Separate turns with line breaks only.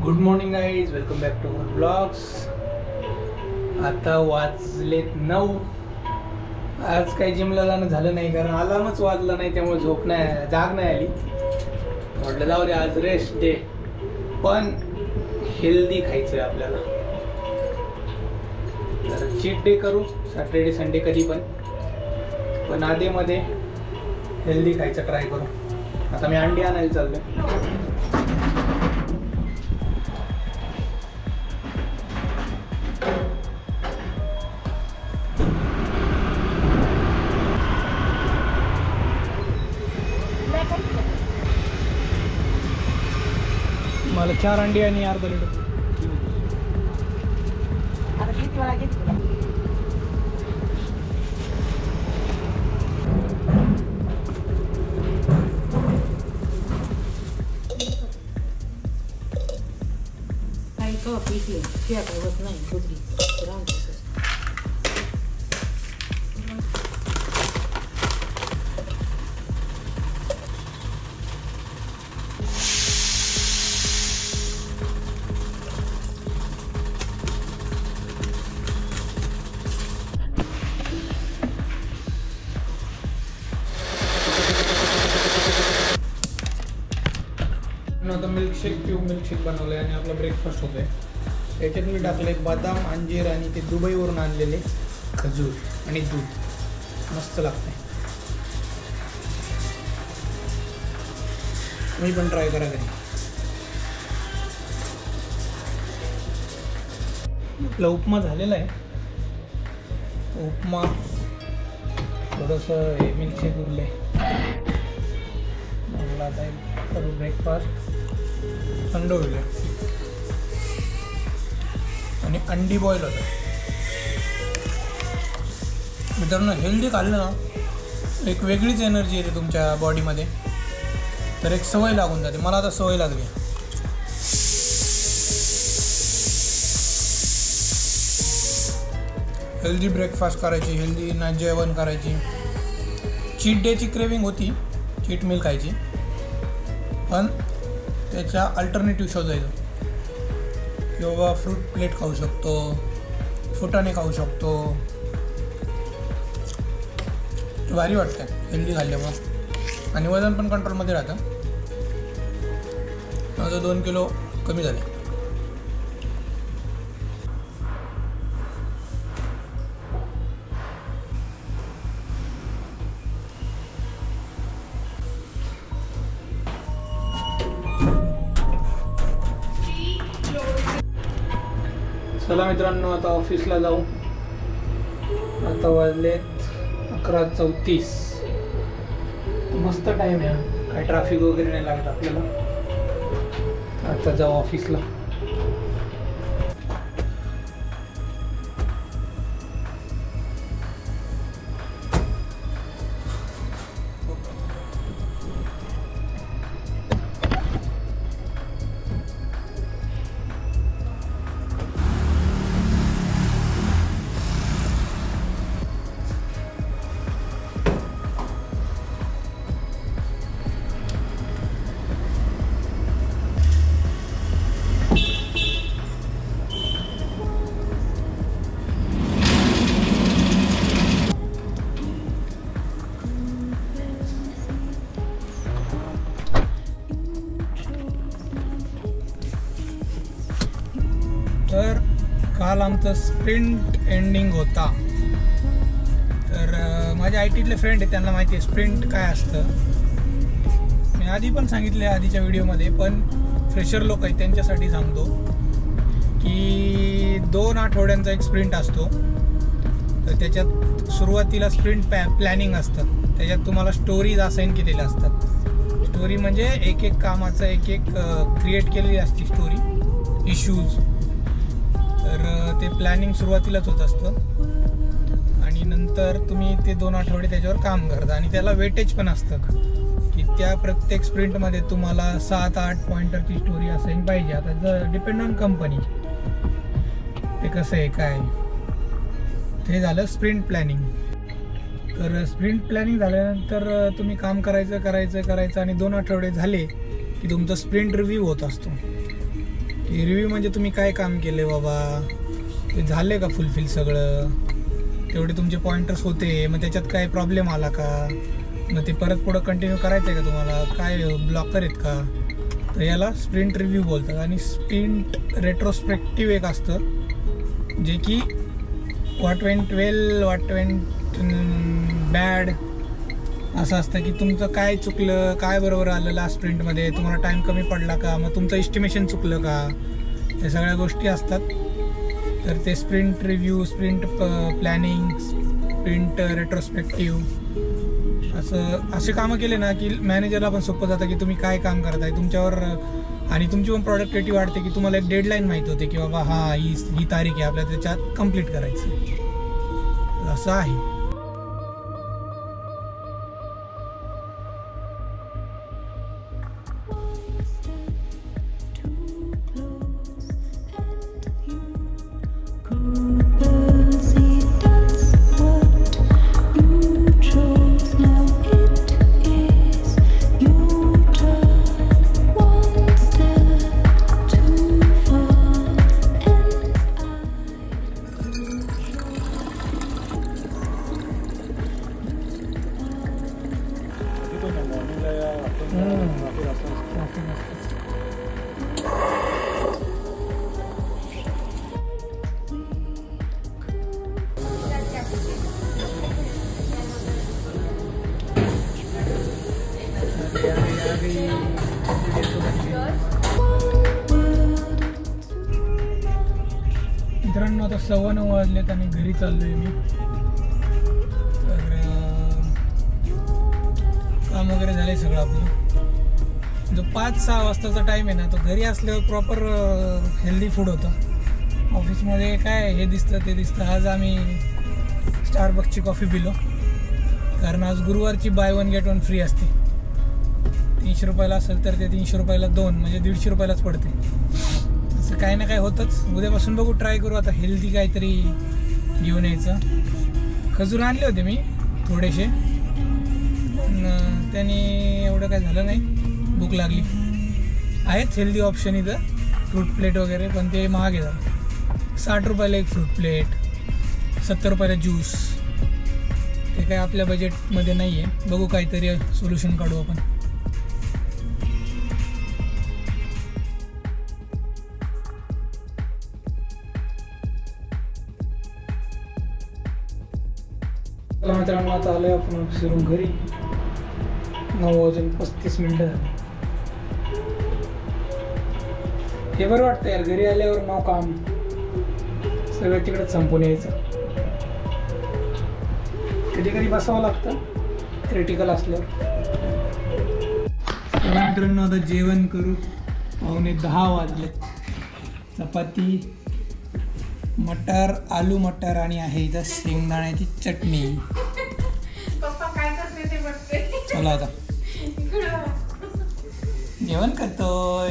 Good morning guys, welcome back to our blogs. आता वाजलेत 9. आज काही जिमला जाणं झालं नाही कारण अलार्मच वाजला नाही, त्यामुळे जाग नाही आली. म्हटलं जाऊ दे, आज रेस्ट डे, पण हेल्दी खायचं आहे आपल्याला. तर चीट डे करू, सॅटर्डे संडे कधी पण आधीमध्ये हेल्दी खायचं ट्राय करू. आता मी अंडी आणायला चाललोय. मला 4 अंडी आणि अर्धा लिटर.
काही तो पीठी काय होत नाही कुठली
आता मिल्कशेक बनवलं आहे आणि आपला ब्रेकफास्ट होतोय. त्याच्यात मी टाकले बदाम, अंजीर आणि ते दुबईवरून आणलेले खजूर आणि दूध. मस्त लागतंय, मी पण ट्राय करा घरी. आपला उपमा झालेला आहे. उपमा थोडंसं हे मिल्कशेक उरले. मला आता करू ब्रेकफास्ट. थंड होईल आणि अंडी बॉईल होतं. मित्रांनो, हेल्दी खाल्लं ना एक वेगळीच एनर्जी येते तुमच्या बॉडीमध्ये. तर एक सवय लागून जाते. मला आता सवय लागली. हेल्दी ब्रेकफास्ट करायची, हेल्दी ना जेवण करायची. चीट डेची क्रेविंग होती चीट मिल खायची, पण त्याच्या अल्टरनेटिव्ह शोधायचं. किंवा फ्रूट प्लेट खाऊ शकतो, फुटाणे खाऊ शकतो. भारी वाटतं हेल्दी खाल्ल्यामुळं आणि वजन पण कंट्रोलमध्ये राहतं. माझं 2 किलो कमी झाले. चला मित्रांनो, आता ऑफिसला जाऊ. आता वाजलेत 11:34. मस्त टाईम आहे, काय ट्रॅफिक वगैरे नाही लागत आपल्याला. आता जाऊ ऑफिसला. तर काल आमचं स्प्रिंट एंडिंग होता. तर माझे ITतले फ्रेंड आहेत, त्यांना माहिती आहे स्प्रिंट काय असतं. मी आधी पण सांगितले आधीच्या व्हिडिओमध्ये, पण फ्रेशर लोक आहेत त्यांच्यासाठी सांगतो की 2 आठवड्यांचा एक स्प्रिंट असतो. तर त्याच्यात सुरुवातीला स्प्रिंट प्लॅनिंग असतं. त्याच्यात तुम्हाला स्टोरीज असाइन केलेल्या असतात. स्टोरी म्हणजे एक कामाचं एक क्रिएट केलेली असते स्टोरी, इश्यूज. तर ते प्लॅनिंग सुरुवातीलाच होत असतं आणि नंतर तुम्ही ते 2 आठवडे त्याच्यावर काम करता. आणि त्याला वेटेज पण असतं की त्या प्रत्येक स्प्रिंटमध्ये तुम्हाला 7-8 पॉइंटरची स्टोरी असाइन पाहिजे. आता डिपेंड ऑन कंपनी ते कसं आहे काय. ते झालं स्प्रिंट प्लॅनिंग. तर स्प्रिंट प्लॅनिंग झाल्यानंतर तुम्ही काम करायचं आणि 2 आठवडे झाले की तुमचा स्प्रिंट रिव्ह्यू होत असतो. रिव्ह्यू म्हणजे तुम्ही काय काम केले बाबा, ते झाले का फुलफिल सगळं, तेवढे तुमचे पॉइंटर्स होते, मग त्याच्यात काय प्रॉब्लेम आला का, मग ते परत पुढं कंटिन्यू करायचं आहे का तुम्हाला, काय ब्लॉकर आहेत का. तर याला स्प्रिंट रिव्ह्यू बोलतात. आणि स्प्रिंट रेट्रोस्पेक्टिव्ह एक असतं जे की what went well, what went bad असं असतं की तुमचं काय चुकलं, काय बरोबर आलं लास्ट स्प्रिंटमध्ये, तुम्हाला टाईम कमी पडला का, मग तुमचं एस्टिमेशन चुकलं का, या सगळ्या गोष्टी असतात. तर ते sprint review, sprint planning, sprint retrospective असे कामं केले ना की मॅनेजरला पण सोपं जातं की तुम्ही काय काम करत आहे तुमच्यावर, आणि तुमची पण प्रोडक्टिव्हिटी वाढते की तुम्हाला एक डेडलाईन माहीत होते की बाबा ही तारीख आहे आपल्याला त्याच्यात कंप्लीट करायचं, असं आहे. मित्रांनो आता 9:15 वाजलेत आणि घरी चाललोय मी. तर काम वगैरे झालंय सगळं आपलं. जो 5-6 वाजताचा टाइम आहे ना तो घरी असल्यावर प्रॉपर हेल्दी फूड होतं. ऑफिसमध्ये काय हे दिसतं ते दिसतं. आज आम्ही स्टारबक्सची कॉफी पिलो कारण आज गुरुवारची बाय 1 गेट 1 फ्री असते. 300 रुपयाला असेल तर ते 300 रुपयाला 2 म्हणजे 150 रुपयालाच पडते. असं काही ना काही होतंच. उद्यापासून बघू, ट्राय करू आता हेल्दी काहीतरी घेऊन यायचं. खजूर आणले होते मी थोडेसे, पण त्याने एवढं काय झालं नाही. भूक लागली. आहेत हेल्दी ऑप्शन इथं, फ्रूट प्लेट वगैरे, पण ते महाग आहे जरा. 60 रुपयाला एक फ्रूट प्लेट, 70 रुपयाला ज्यूस. ते काय आपल्या बजेटमध्ये नाही आहे. बघू काहीतरी सोल्युशन काढू आपण. मित्रांनो आता आलोय आपण फिरून घरी. 9:35 झाले. हे बरं वाटतं यार, घरी आल्यावर नाव काम सगळं तिकडंच संपून यायचं. कधी कधी बसावं लागतं क्रिटिकल असल्यावर. मित्रांनो आता जेवण करू. 9:15 वाजले. चपाती, मटर, आलू मटर आणि आहे इथं शेंगदाण्याची चटणी. चला आता जेवण करतोय.